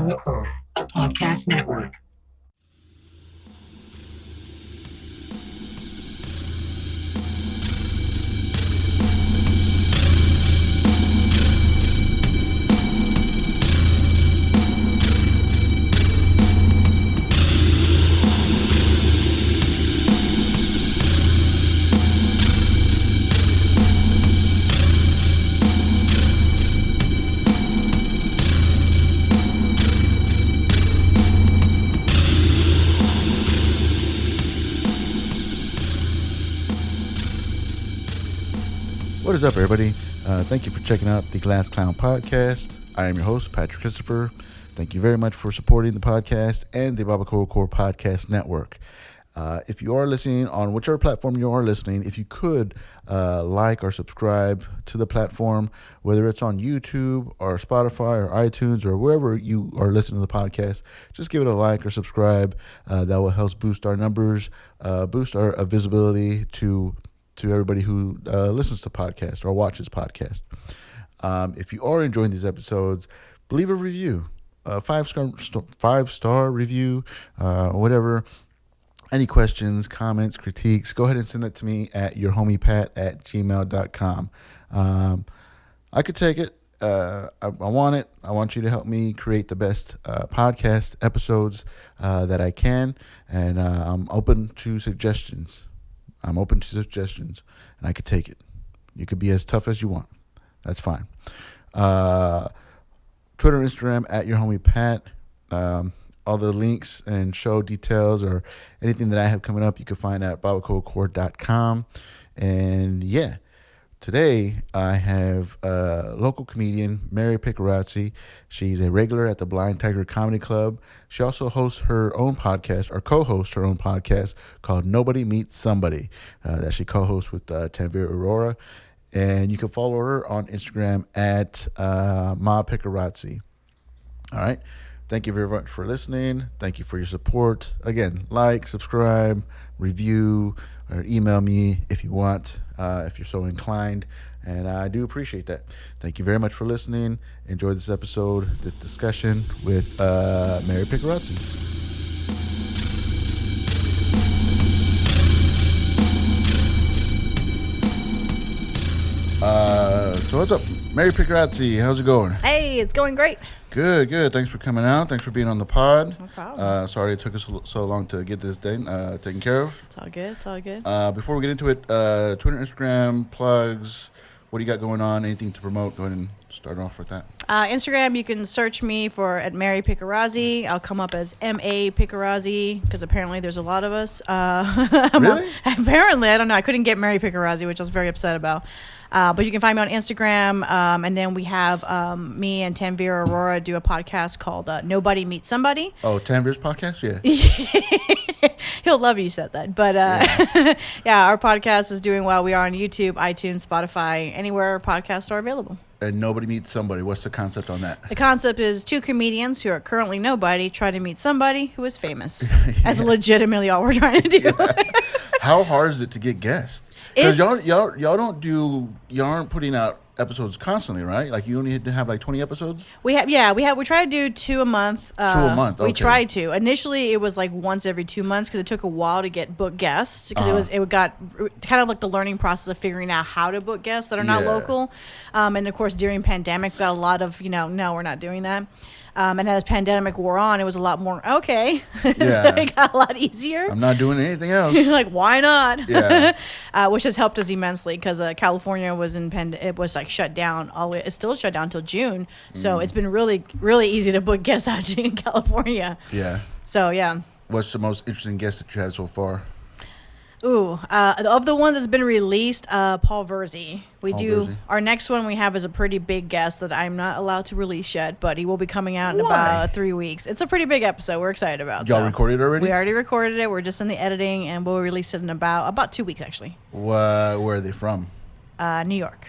BarbacoaCore Podcast Network. What is up, everybody? Thank you for checking out the Glass Clown Podcast. I am your host, Patrick Christopher. Thank you very much for supporting the podcast and the BarbacoaCore Podcast Network. If you are listening on whichever platform you are listening, if you could like or subscribe to the platform, whether it's on YouTube or Spotify or iTunes or wherever you are listening to the podcast, just give it a like or subscribe. That will help boost our numbers, boost our visibility to everybody who listens to podcasts or watches podcasts. If you are enjoying these episodes, leave a review, a five-star review, whatever. Any questions, comments, critiques, go ahead and send that to me at yourhomiepat@gmail.com. I could take it. I want it. I want you to help me create the best podcast episodes that I can, and I'm open to suggestions. And I could take it. You could be as tough as you want. That's fine. Twitter and Instagram at yourhomiepat. All the links and show details or anything that I have coming up, you can find at BarbacoaCore.com. And yeah, today I have local comedian Mary Picarazzi. She's a regular at the Blind Tiger Comedy Club. She also hosts her own podcast, or co-hosts her own podcast, called Nobody Meets Somebody, that she co-hosts with Tanvir Aurora. And you can follow her on Instagram at Ma Picarazzi. All right. Thank you very much for listening. Thank you for your support. Again, like, subscribe, review, or email me if you want, if you're so inclined. And I do appreciate that. Thank you very much for listening. Enjoy this episode, this discussion with Mary Picarazzi. So what's up? Mary Picarazzi, how's it going? Hey, it's going great. Good. Thanks for coming out. Thanks for being on the pod. No problem. Sorry it took us so long to get this thing taken care of. It's all good. Before we get into it, Twitter, Instagram, plugs, what do you got going on? Anything to promote? Go ahead and start off with that. Instagram, you can search me for at Mary Picarazzi. I'll come up as M.A. Picarazzi because apparently there's a lot of us. Really? Apparently, I don't know. I couldn't get Mary Picarazzi, which I was very upset about. But you can find me on Instagram. And then we have me and Tanvir Aurora do a podcast called Nobody Meets Somebody. Oh, Tanvir's podcast? Yeah. He'll love you said that. But yeah, our podcast is doing well. We are on YouTube, iTunes, Spotify, anywhere podcasts are available. And Nobody Meets Somebody. What's the concept on that? The concept is two comedians who are currently nobody try to meet somebody who is famous. That's legitimately all we're trying to do. How hard is it to get guests? Because y'all aren't putting out episodes constantly, right? Like you only need to have like 20 episodes? We try to do 2 a month. 2 a month, okay. We tried to. Initially it was like once every 2 months because it took a while to get book guests because it got kind of like the learning process of figuring out how to book guests that are not local. And of course during pandemic we got a lot of, no, we're not doing that. And as pandemic wore on, it was a lot more okay. Yeah. So it got a lot easier. I'm not doing anything else. Like, why not? Yeah. Which has helped us immensely because California was it was like shut down. It's still shut down until June. So it's been really, really easy to book guests out in California. Yeah. So, yeah. What's the most interesting guest that you had so far? Ooh, of the ones that's been released, Paul Verzi. Our next one we have is a pretty big guest that I'm not allowed to release yet, but he will be coming out in about 3 weeks. It's a pretty big episode we're excited about. Y'all recorded it already? We already recorded it. We're just in the editing, and we'll release it in about 2 weeks, actually. Where are they from? New York.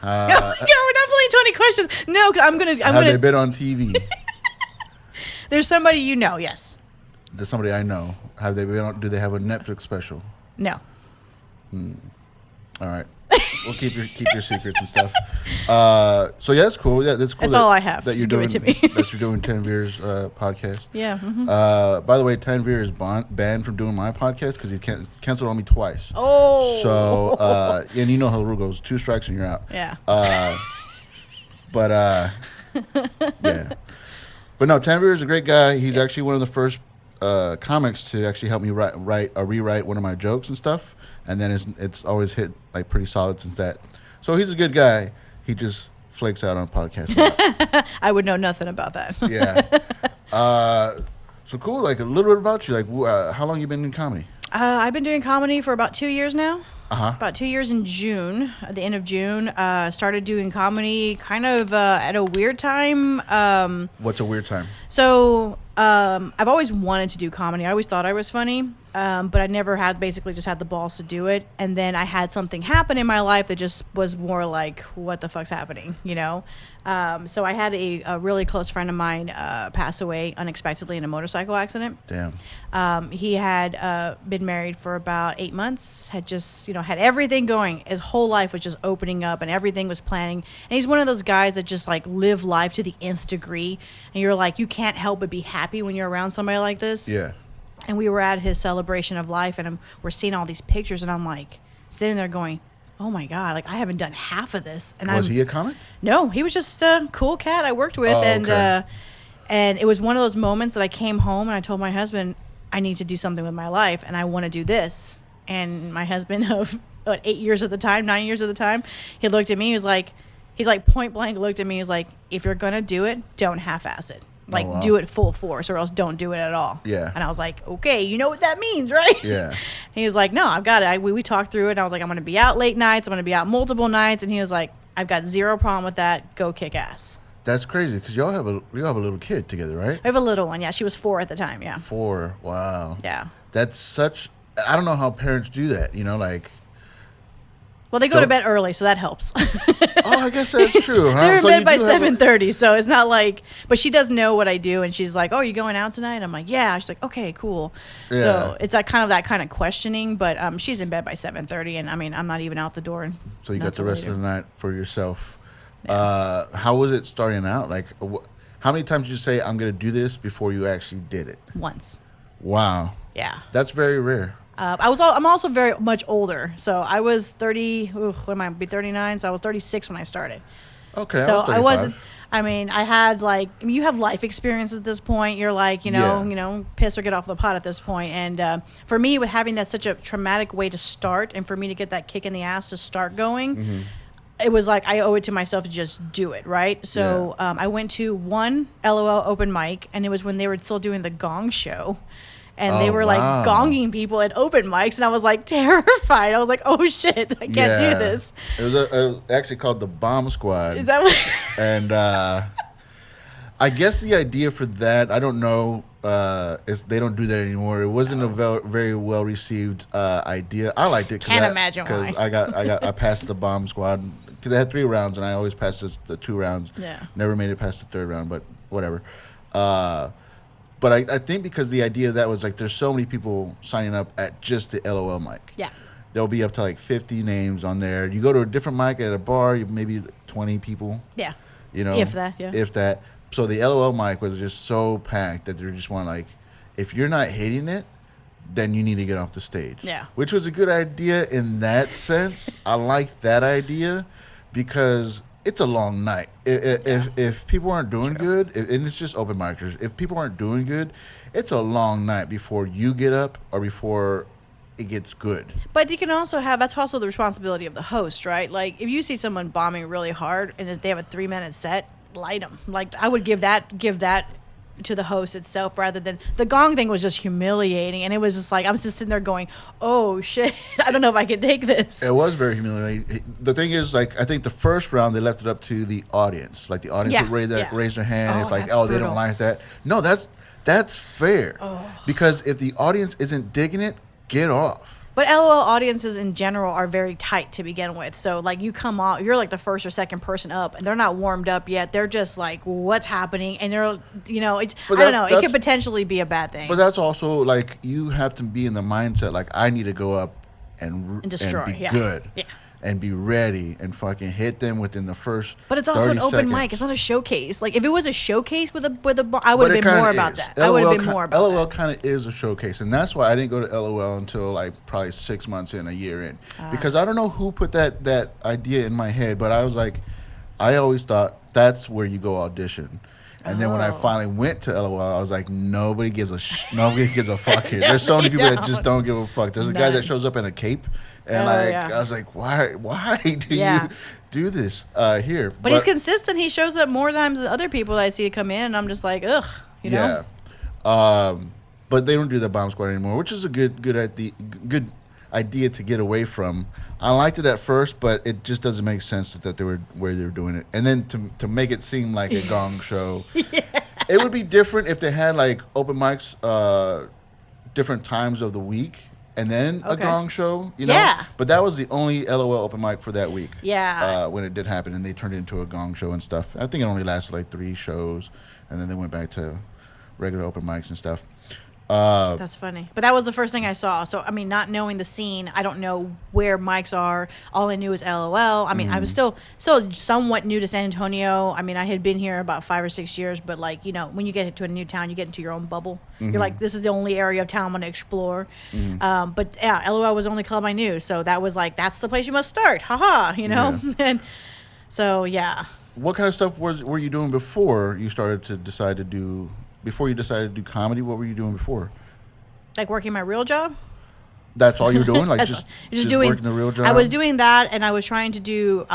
Oh my God, we're not playing 20 questions. No, Have they been on TV? There's somebody you know, yes. There's somebody I know. Have they been on? Do they have a Netflix special? No. All right. we'll keep your secrets and stuff. So yeah, that's cool. Yeah, that's cool. That's all I have. That Just you're give doing. it to me. That you're doing Tanvir's podcast. Yeah. Mm-hmm. By the way, Tanvir is banned from doing my podcast because he canceled on me twice. Oh. So and you know how the rule goes: 2 strikes and you're out. Yeah. But yeah. But no, Tanvir is a great guy. He's actually one of the first comics to actually help me rewrite one of my jokes and stuff. And then it's always hit like pretty solid since that. So he's a good guy. He just flakes out on podcasts. I would know nothing about that. Yeah. So cool. Like a little bit about you. Like how long you been in comedy? I've been doing comedy for about 2 years now. About 2 years in June, at the end of June. Started doing comedy kind of at a weird time. What's a weird time? So I've always wanted to do comedy. I always thought I was funny, but I never had just had the balls to do it. And then I had something happen in my life that just was more like, what the fuck's happening, you know? So I had a really close friend of mine pass away unexpectedly in a motorcycle accident. Damn. He had been married for about 8 months, had just, had everything going. His whole life was just opening up and everything was planning. And he's one of those guys that just like live life to the nth degree. And you're like, you can't help but be happy when you're around somebody like this. Yeah. And we were at his celebration of life and we're seeing all these pictures and I'm like sitting there going, oh my God, like I haven't done half of this. And Was he a comic? No, he was just a cool cat I worked with. And it was one of those moments that I came home and I told my husband, I need to do something with my life and I want to do this. And my husband of 9 years at the time, he looked at me, he's like point blank looked at me, he was like, if you're going to do it, don't half-ass it. Like, do it full force or else don't do it at all. Yeah. And I was like, okay, you know what that means, right? Yeah. And he was like, no, I've got it. We talked through it. And I was like, I'm going to be out late nights. I'm going to be out multiple nights. And he was like, I've got zero problem with that. Go kick ass. That's crazy because y'all have a little kid together, right? I have a little one. Yeah. She was 4 at the time. Yeah. 4. Wow. Yeah. That's such, I don't know how parents do that, like. Well, they go to bed early, so that helps. Oh, I guess that's true. Huh? They're in So bed you by do have 7:30, so it's not like. But she does know what I do, and she's like, "Oh, you going out tonight?" I'm like, "Yeah." She's like, "Okay, cool." Yeah. So it's that kind of questioning, but she's in bed by 7:30, and I mean, I'm not even out the door. So you got the rest of the night for yourself. Yeah. How was it starting out? Like, how many times did you say, "I'm going to do this" before you actually did it? Once. Wow. Yeah. That's very rare. I'm also very much older, so I was 30. What am I? Be 39. So I was 36 when I started. Okay. So I I was wasn't. I mean, I had you have life experience at this point. You're like, piss or get off the pot at this point. And for me, with having that such a traumatic way to start, and for me to get that kick in the ass to start going. Mm-hmm. It was like I owe it to myself to just do it, right? So I went to one LOL open mic, and it was when they were still doing the Gong Show. And they were like gonging people at open mics, and I was like terrified. I was like, "Oh shit, I can't do this." It was actually called the Bomb Squad. Is that what? And I guess the idea for that, I don't know, is they don't do that anymore. It wasn't a very well received idea. I liked it. Can't imagine why. Because I passed the Bomb Squad because they had 3 rounds, and I always passed the 2 rounds. Yeah. Never made it past the 3rd round, but whatever. But I think because the idea of that was like there's so many people signing up at just the LOL mic. Yeah. There'll be up to like 50 names on there. You go to a different mic at a bar, maybe 20 people. Yeah. If that, yeah. If that. So the LOL mic was just so packed that they just want like, if you're not hating it, then you need to get off the stage. Yeah. Which was a good idea in that sense. I like that idea because it's a long night. If people aren't doing good, and it's just open micers, if people aren't doing good, it's a long night before you get up or before it gets good. But you can also that's also the responsibility of the host, right? Like if you see someone bombing really hard and if they have a 3-minute set, light them. Like I would give that to the host itself rather than the gong thing was just humiliating, and it was just like I'm just sitting there going, oh shit, I don't know if I can take this. It was very humiliating. The thing is, like, I think the first round they left it up to the audience. Like the audience would raise their hand if like, they don't like that. No, that's fair. Because if the audience isn't digging it, get off. But LOL audiences in general are very tight to begin with. So, like, you come out, you're like the first or second person up, and they're not warmed up yet. They're just like, what's happening? And they're, it's, I don't know. It could potentially be a bad thing. But that's also, like, you have to be in the mindset, like, I need to go up and destroy, and be good. Yeah. and be ready and fucking hit them within the first. But it's also 30 an open seconds. mic. It's not a showcase. Like if it was a showcase with a I would But have it been more kinda about is. that. I would have been ki- more about LOL that. kind of is a showcase, and that's why I didn't go to LOL until like probably 6 months in, a year in, because I don't know who put that idea in my head, but I was like, I always thought that's where you go audition. And then when I Oh. finally went to LOL, I was like, nobody gives a fuck here. There's so many people that just don't give a fuck. There's a guy that None. shows up in a cape, and Oh, like yeah. I was like, why do Yeah. you do this here? But he's consistent. He shows up more times than other people that I see come in, and I'm just like, ugh, you know. Yeah. But they don't do the bomb squad anymore, which is a good idea to get away from. I liked it at first, but it just doesn't make sense that they were where they were doing it. And then to make it seem like a gong show, it would be different if they had like open mics different times of the week and then a Okay. gong show, you know? Yeah. But that was the only LOL open mic for that week. Yeah. When it did happen, and they turned it into a gong show and stuff. I think it only lasted like 3 shows, and then they went back to regular open mics and stuff. That's funny. But that was the first thing I saw. So, I mean, not knowing the scene, I don't know where mics are. All I knew was LOL. I mean, I was still somewhat new to San Antonio. I mean, I had been here about 5 or 6 years, but like, you know, when you get into a new town, you get into your own bubble. You're like, this is the only area of town I'm going to explore. But yeah, LOL was the only club I knew. So that was like, that's the place you must start. Haha, you know? Yeah. And so, yeah. What kind of stuff were you doing before you started to decide to do? Before you decided to do comedy, what were you doing before? Like working my real job. That's all you were doing, like That's just doing working the real job. I was doing that, and I was trying to do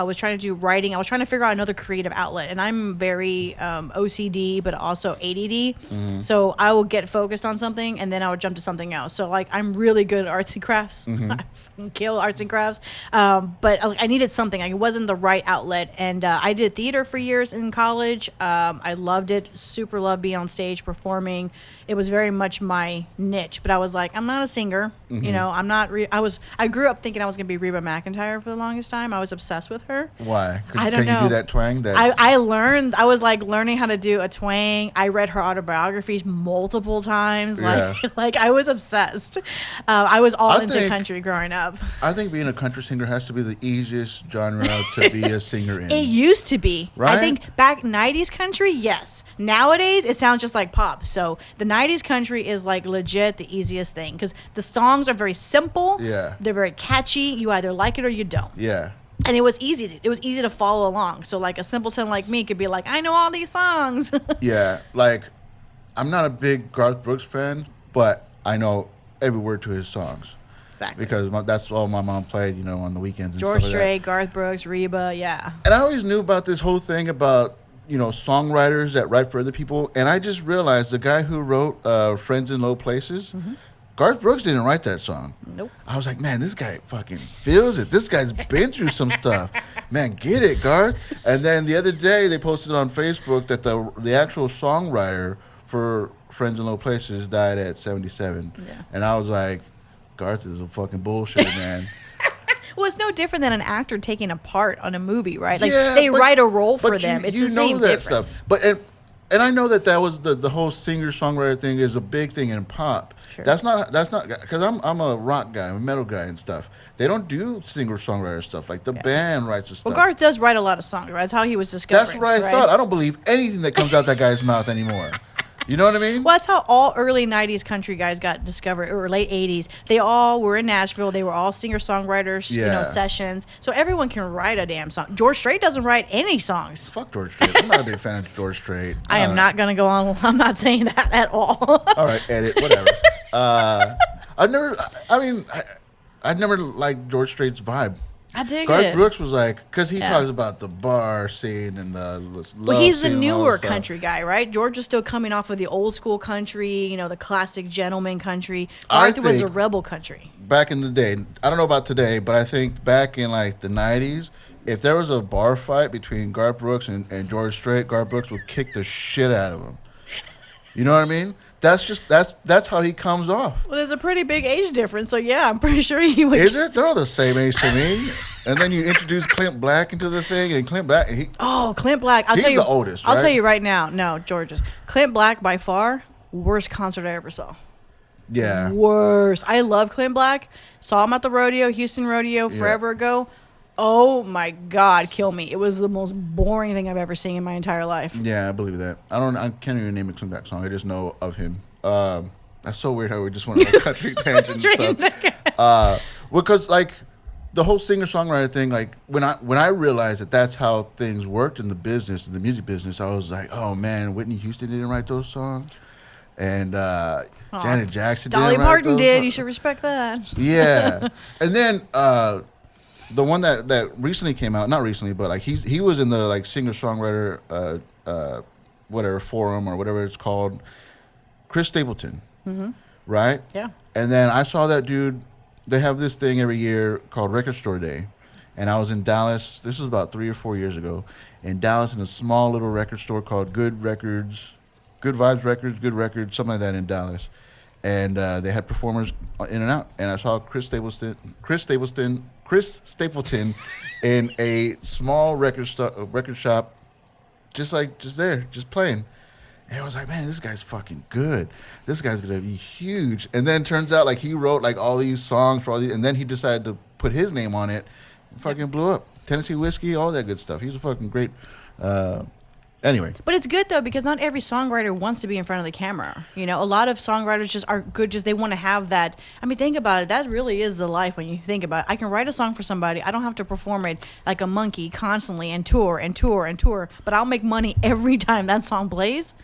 writing. I was trying to figure out another creative outlet, and I'm very OCD, but also ADD. So I will get focused on something, and then I would jump to something else. So like I'm really good at arts and crafts. I fucking kill arts and crafts. But I needed something. Like, it wasn't the right outlet, and I did theater for years in college. I loved it. Super loved being on stage performing. It was very much my niche. But I was like, I'm not a singer. You know. I'm not. I grew up thinking I was gonna be Reba McEntire for the longest time. I was obsessed with her. Why? I don't Can know. you do that twang? I learned. I was like learning how to do a twang. I read her autobiographies multiple times. Like, Yeah. like I was obsessed. I was all I into think- country growing up. I think being a country singer has to be the easiest genre to be a singer in. It used to be. Right? I think back 90s country, yes. Nowadays, it sounds just like pop. So the 90s country is like legit the easiest thing because the songs are very simple. Yeah. They're very catchy. You either like it or you don't. Yeah. And it was easy. It was easy to follow along. So like a simpleton like me could be like, I know all these songs. Yeah. Like, I'm not a big Garth Brooks fan, but I know every word to his songs. Exactly. Because that's all my mom played, you know, on the weekends. And George stuff like that. Strait, Garth Brooks, Reba, yeah. And I always knew about this whole thing about, you know, songwriters that write for other people. And I just realized the guy who wrote Friends in Low Places, Garth Brooks didn't write that song. Nope. I was like, man, this guy fucking feels it. This guy's been through some stuff. Man, get it, Garth. And then the other day they posted on Facebook that the actual songwriter for Friends in Low Places died at 77. Yeah. And I was like, Garth is a fucking bullshit, man. Well, it's no different than an actor taking a part on a movie, right? Like Yeah, they but- write a role for but them. It's you the know same that difference. stuff. But and I know that was the whole singer-songwriter thing is a big thing in pop. Sure. That's not because I'm a rock guy, I'm a metal guy and stuff. They don't do singer-songwriter stuff. Like the band writes the stuff. Well, Garth does write a lot of songs, right? That's how he was discovered. That's what I right? thought. I don't believe anything that comes out that guy's mouth anymore. You know what I mean? Well, that's how all early 90s country guys got discovered, or late 80s. They all were in Nashville. They were all singer-songwriters, you Yeah. know, sessions. So everyone can write a damn song. George Strait doesn't write any songs. Fuck George Strait. I'm not a big fan of George Strait. I am not going to go on. I'm not saying that at all. All right, edit, whatever. I never liked George Strait's vibe. I dig Garth it. Brooks was like, because he Yeah. talks about the bar scene and the love Well, he's the scene and all newer that stuff. country guy, right? George is still coming off of the old school country, you know, the classic gentleman country. I Garth was a think- rebel country. Back in the day, I don't know about today, but I think back in like the 90s, if there was a bar fight between Garth Brooks and George Strait, Garth Brooks would kick the shit out of him. You know what I mean? That's how he comes off. Well, there's a pretty big age difference, so yeah, I'm pretty sure he would. Is it? They're all the same age to me. And then you introduce Clint Black into the thing, and Clint Black, Oh, Clint Black. I'll He's tell you, the oldest, I'll right? tell you right now. No, George's. Clint Black by far worst concert I ever saw. yeah. Worst. I love Clint Black. Saw him at the rodeo, Houston Rodeo, Yeah. forever ago. Oh my God, kill me. It was the most boring thing I've ever seen in my entire life. Yeah, I believe that. I can't even name a comeback song. I just know of him. That's so weird how we just went on a country tangent and Straight stuff. Because like the whole singer songwriter thing, like when I realized that that's how things worked in the business, in the music business, I was like, oh man, Whitney Houston didn't write those songs, and Janet Jackson Dolly didn't write Parton those did. songs. You should respect that. Yeah, and then the one that recently came out, not recently, but like he was in the like singer songwriter whatever forum or whatever it's called, Chris Stapleton, right? Yeah. And then I saw that dude. They have this thing every year called Record Store Day, and I was in Dallas. This was about 3 or 4 years ago, in Dallas, in a small little record store called Good Records, Good Vibes Records, Good Records, something like that in Dallas. And they had performers in and out, and I saw Chris Stapleton in a small record shop, just there, just playing. And I was like, man, this guy's fucking good. This guy's gonna be huge. And then turns out like he wrote like all these songs for all these, and then he decided to put his name on it. And fucking blew up. Tennessee Whiskey, all that good stuff. He's a fucking great. Anyway. But it's good though, because not every songwriter wants to be in front of the camera. You know, a lot of songwriters just are good, just they want to have that. I mean, think about it. That really is the life when you think about it. I can write a song for somebody. I don't have to perform it like a monkey constantly and tour and tour and tour. But I'll make money every time that song plays.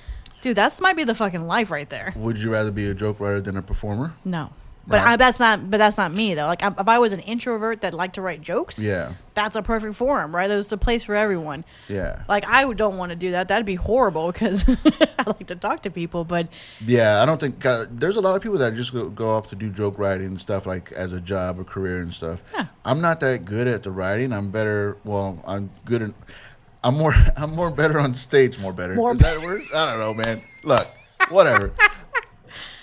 Dude, that might be the fucking life right there. Would you rather be a joke writer than a performer? No. But Right. that's not me though. Like if I was an introvert that liked to write jokes, Yeah. that's a perfect forum, right? There's a place for everyone. Yeah. Like I don't want to do that. That'd be horrible because I like to talk to people. But Yeah, I don't think there's a lot of people that just go off to do joke writing and stuff like as a job or career and stuff. Yeah. I'm not that good at the writing. I'm better. Well, I'm good at. I'm more better on stage. More better. Is that a word? I don't know, man. Look, whatever.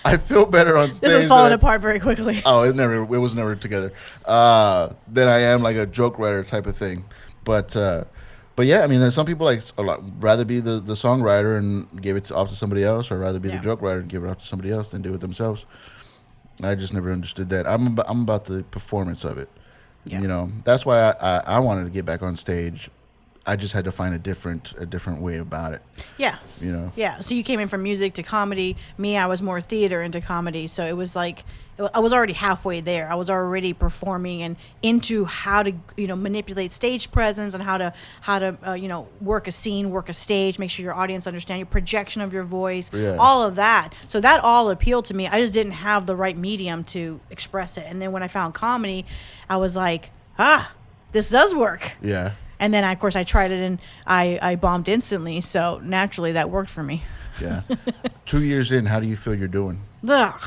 I feel better on stage. this is falling apart very quickly. Oh, it was never together. Than I am like a joke writer type of thing. But yeah, I mean, there's some people like rather be the songwriter and give it off to somebody else, or rather be the joke writer and give it off to somebody else than do it themselves. I just never understood that. I'm about the performance of it. Yeah. You know, that's why I wanted to get back on stage. I just had to find a different way about it. Yeah. You know. Yeah. So you came in from music to comedy. Me, I was more theater into comedy. So it was like I was already halfway there. I was already performing and into how to manipulate stage presence and how to work a scene, work a stage, make sure your audience understand your projection of your voice, all of that. So that all appealed to me. I just didn't have the right medium to express it. And then when I found comedy, I was like, this does work. Yeah. And then, of course, I tried it and I bombed instantly. So naturally, that worked for me. Yeah. 2 years in, how do you feel you're doing? Ugh.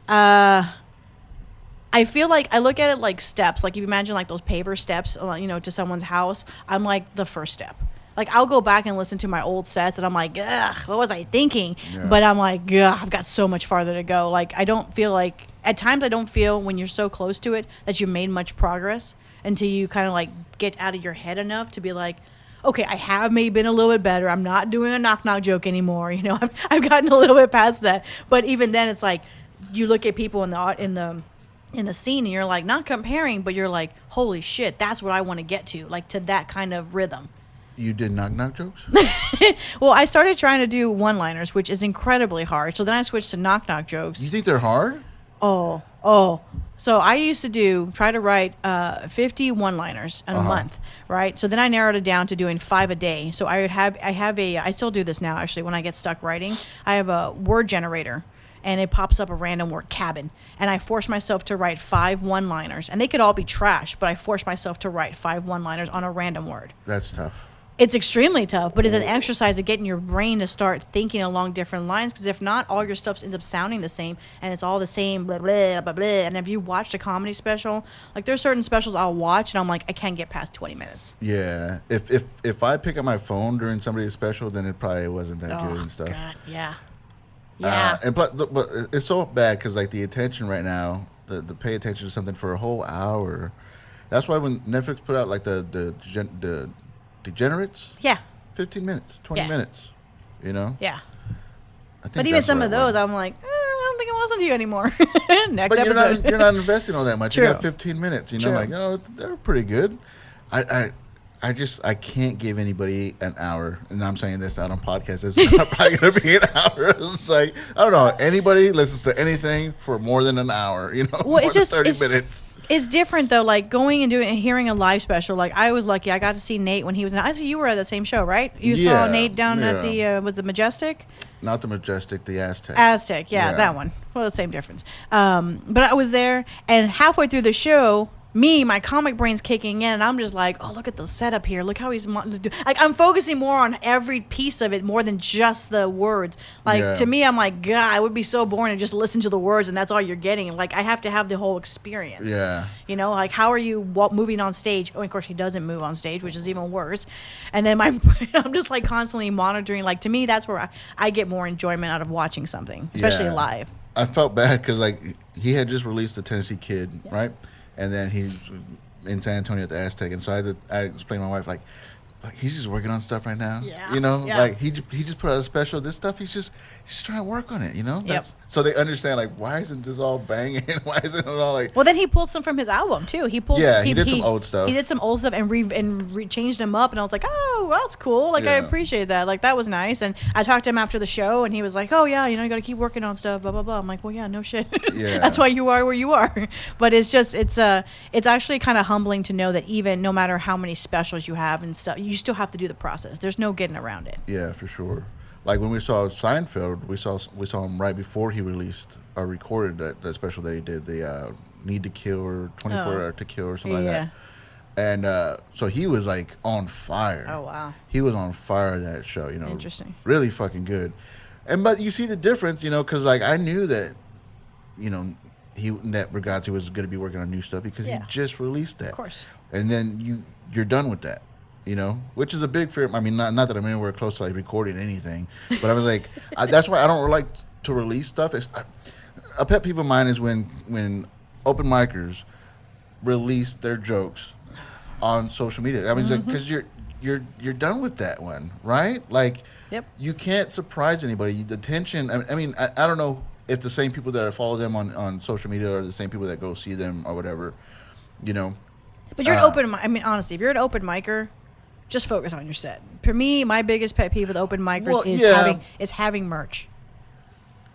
I feel like I look at it like steps. Like if you imagine like those paver steps, to someone's house. I'm like the first step. Like I'll go back and listen to my old sets and I'm like, ugh, what was I thinking? Yeah. But I'm like, ugh, I've got so much farther to go. Like I don't feel like at times I don't feel when you're so close to it that you've made much progress until you kind of like get out of your head enough to be like, okay, I have maybe been a little bit better. I'm not doing a knock knock joke anymore. I've gotten a little bit past that. But even then, it's like you look at people in the scene and you're like not comparing, but you're like, holy shit, that's what I want to get to, like to that kind of rhythm. You did knock knock jokes? Well, I started trying to do one-liners, which is incredibly hard. So then I switched to knock knock jokes. You think they're hard? Oh. So I used to try to write 50 one-liners in a month, right? So then I narrowed it down to doing 5 a day. So I still do this now actually when I get stuck writing. I have a word generator and it pops up a random word, cabin. And I force myself to write 5 one-liners. And they could all be trash, but I force myself to write 5 one-liners on a random word. That's tough. It's extremely tough, but it's an exercise to getting your brain to start thinking along different lines. Because if not, all your stuff ends up sounding the same, and it's all the same, blah blah blah blah. And if you watched a comedy special, like there's certain specials I'll watch, and I'm like, I can't get past 20 minutes. Yeah, if I pick up my phone during somebody's special, then it probably wasn't that good and stuff. God, yeah. But it's so bad because like the attention right now, the pay attention to something for a whole hour. That's why when Netflix put out like the Degenerates, 15 minutes, 20 minutes, Yeah. I think But even that's some what of I those, want. I'm like, I don't think I want to listen to you anymore. Next But episode. you're not investing all that much. True. You got 15 minutes. You know, True. like they're pretty good. I can't give anybody an hour, and I'm saying this out on podcast. It's not probably going to be an hour. It's like I don't know. Anybody listens to anything for more than an hour? You know, Well, more it's than just 30 minutes. It's different though. Like going and doing and hearing a live special. Like I was lucky. I got to see Nate when he was. I see you were at the same show, right? You saw Yeah, Nate down at yeah. the was it Majestic? Not the Majestic, the Aztec. Aztec, yeah, that one. Well, the same difference. But I was there, and halfway through the show, my comic brain's kicking in, and I'm just like, oh, look at the setup here. Look how he's like, I'm focusing more on every piece of it more than just the words. Like to me, I'm like, God, it would be so boring to just listen to the words, and that's all you're getting. Like I have to have the whole experience. Yeah. You know, like how are you moving on stage? Oh, of course he doesn't move on stage, which is even worse. And then I'm just like constantly monitoring. Like to me, that's where I get more enjoyment out of watching something, especially Yeah. live. I felt bad because like he had just released the Tennessee Kid, right? And then he's in San Antonio at the Aztec, and so I explained to my wife like he's just working on stuff right now. Yeah. You know, Yeah. like he just put out a special. This stuff he's just trying to work on it. You know. Yep. So they understand like why isn't this all banging? Why isn't it all like? Well, then he pulled some from his album too. He pulled. Yeah, he did some old stuff. He did some old stuff and changed them up, and I was like, oh, well, that's cool. Like I Yeah. appreciate that. Like that was nice. And I talked to him after the show, and he was like, oh yeah, you know, you got to keep working on stuff. Blah blah blah. I'm like, well, yeah, no shit. Yeah. That's why you are where you are. But it's actually kind of humbling to know that even no matter how many specials you have and stuff, you still have to do the process. There's no getting around it. Yeah, for sure. Like when we saw Seinfeld, we saw him right before he released or recorded that special that he did, the Need to Kill or 24 to Kill or something like that. And so he was like on fire. Oh wow. He was on fire that show. You know, Interesting. Really fucking good. But you see the difference, you know, because like I knew that, you know, Nat Bargatze was going to be working on new stuff because he just released that. Of course. And then you're done with that. You know, which is a big fear. I mean, not that I'm anywhere close to like recording anything, but I was like, that's why I don't like to release stuff. A pet peeve of mine is when open micers release their jokes on social media. I mean, because you're done with that one, right? Like, you can't surprise anybody. The tension. I mean, I don't know if the same people that follow them on social media are the same people that go see them or whatever. You know. But you're an open. I mean, honestly, if you're an open micer, just focus on your set. For me, my biggest pet peeve with open micers is having merch.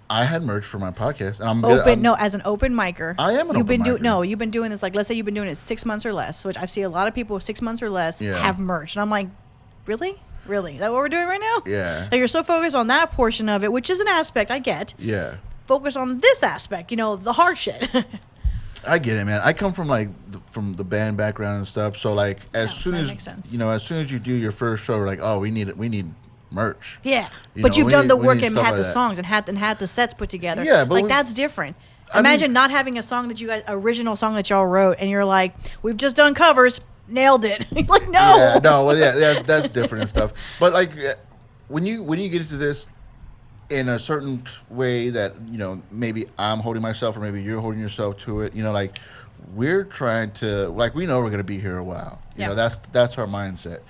I had merch for my podcast, and as an open micer, I am an open micer. You've been doing this. Like, let's say you've been doing it 6 months or less, which I've seen a lot of people with 6 months or less have merch, and I'm like, really? Is that what we're doing right now? Yeah. Like you're so focused on that portion of it, which is an aspect I get. Yeah. Focus on this aspect, you know, the hard shit. I get it, man. I come from like from the band background and stuff. So like as soon as you do your first show, we're like, oh, we need merch. Yeah, You but know, you've done the work need and stuff had like the that. songs and had the sets put together. Yeah, but like that's different. Imagine not having a song that you guys, original song that y'all wrote, and you're like, we've just done covers, nailed it. Like no. Yeah, no, well, yeah, that's different and stuff. But like when you get into this in a certain way that, you know, maybe I'm holding myself or maybe you're holding yourself to it, you know, like we're trying to, like, we know we're going to be here a while. You know, that's our mindset.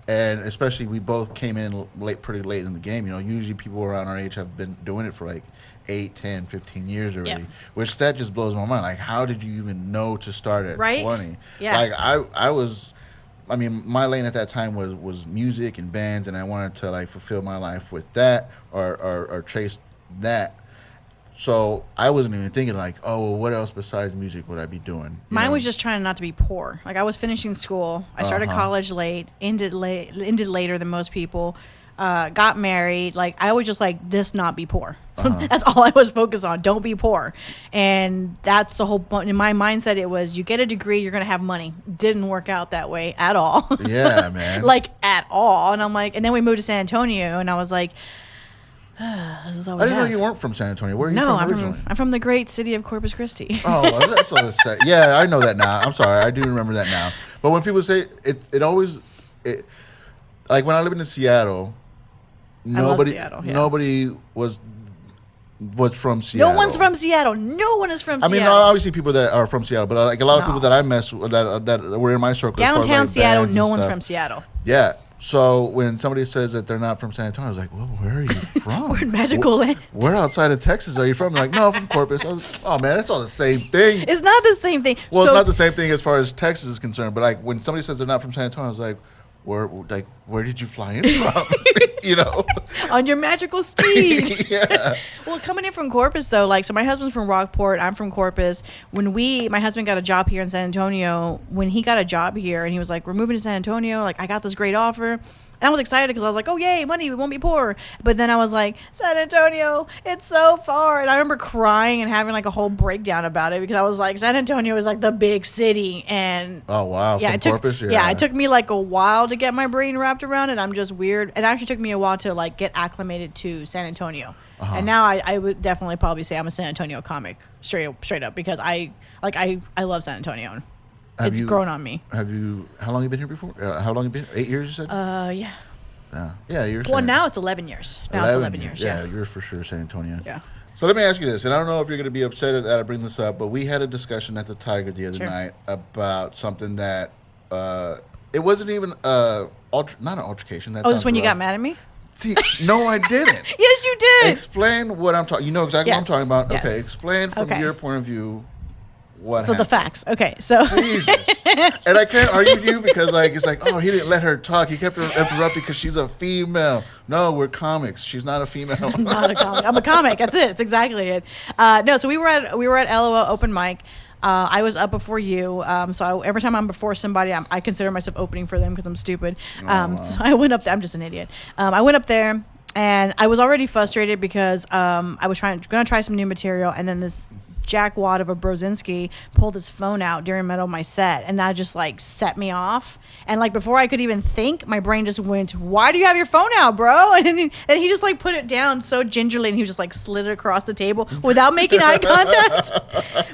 And especially we both came in pretty late in the game. You know, usually people around our age have been doing it for like 8, 10, 15 years already, which that just blows my mind. Like, how did you even know to start at 20? Yeah. Like, I mean, my lane at that time was music and bands, and I wanted to like fulfill my life with that or chase that. So I wasn't even thinking like, oh, well, what else besides music would I be doing? Mine was just trying not to be poor. Like I was finishing school. I started college late, ended later than most people. Got married. Like I would just like just not be poor. That's all I was focused on. Don't be poor. And that's the whole point. In my mindset, it was you get a degree, you're going to have money. Didn't work out that way at all. Yeah, man. Like at all. And I'm like, and then we moved to San Antonio, and I was like, this is all we I didn't know have. you weren't from San Antonio. Where are you from originally? I'm from the great city of Corpus Christi. Oh, well, that's all it's sad. Yeah, I know that now. I'm sorry, I do remember that now. But when people say it always like when I lived in Seattle, nobody was from Seattle. No one's from Seattle. No one is from Seattle. I mean, obviously people that are from Seattle, but like a lot of people that I mess with that were in my circle. Downtown like Seattle, bands no and one's stuff. from Seattle. Yeah. So when somebody says that they're not from San Antonio, I was like, well, where are you from? We're in magical land. Where outside of Texas are you from? Like, no, from Corpus. I was, oh man, that's all the same thing. It's not the same thing. Well, So it's not the same thing as far as Texas is concerned. But like when somebody says they're not from San Antonio, I was like, where did you fly in from? You know, on your magical steed. yeah. Well, coming in from Corpus though, like, so my husband's from Rockport, I'm from Corpus. My husband got a job here in San Antonio. When he got a job here, and he was like, "We're moving to San Antonio. Like, I got this great offer." And I was excited because I was like, "Oh yay, money! We won't be poor." But then I was like, "San Antonio, it's so far." And I remember crying and having like a whole breakdown about it because I was like, San Antonio is like the big city, and Oh wow, yeah, from Corpus. yeah, it took me like a while to get my brain wrapped around it. I'm just weird. It actually took me a while to like get acclimated to San Antonio. And now I would definitely probably say I'm a San Antonio comic, straight up, because I love San Antonio. It's grown on me. How long you been here before? How long you been? 8 years, you said? Yeah. Yeah, you're. Well, now it's 11 years. Now it's 11 years. Yeah. You're for sure San Antonio. Yeah. So let me ask you this, and I don't know if you're going to be upset that I bring this up, but we had a discussion at the Tiger the other night about something that it wasn't even not an altercation. That This when you got mad at me? See, no, I didn't. Yes, you did. Explain what I'm talking. You know exactly what I'm talking about. Yes. Okay, explain from your point of view. What happened. The facts. Okay, so Jesus. And I can't argue with you because it's like, oh, he didn't let her talk. He kept her interrupting because she's a female. No, we're comics. She's not a female. I'm not a comic. I'm a comic. That's it. That's exactly it. No, so we were at LOL open mic. I was up before you, so every time I'm before somebody, I consider myself opening for them because I'm stupid. So I went up there. I'm just an idiot. I went up there, and I was already frustrated because I was going to try some new material, and then this jackwad of a Brozinski pulled his phone out during the middle of my set, and that just like set me off. And like before I could even think, my brain just went, "Why do you have your phone out, bro?" And he just like put it down so gingerly, and he just like slid it across the table without making eye contact.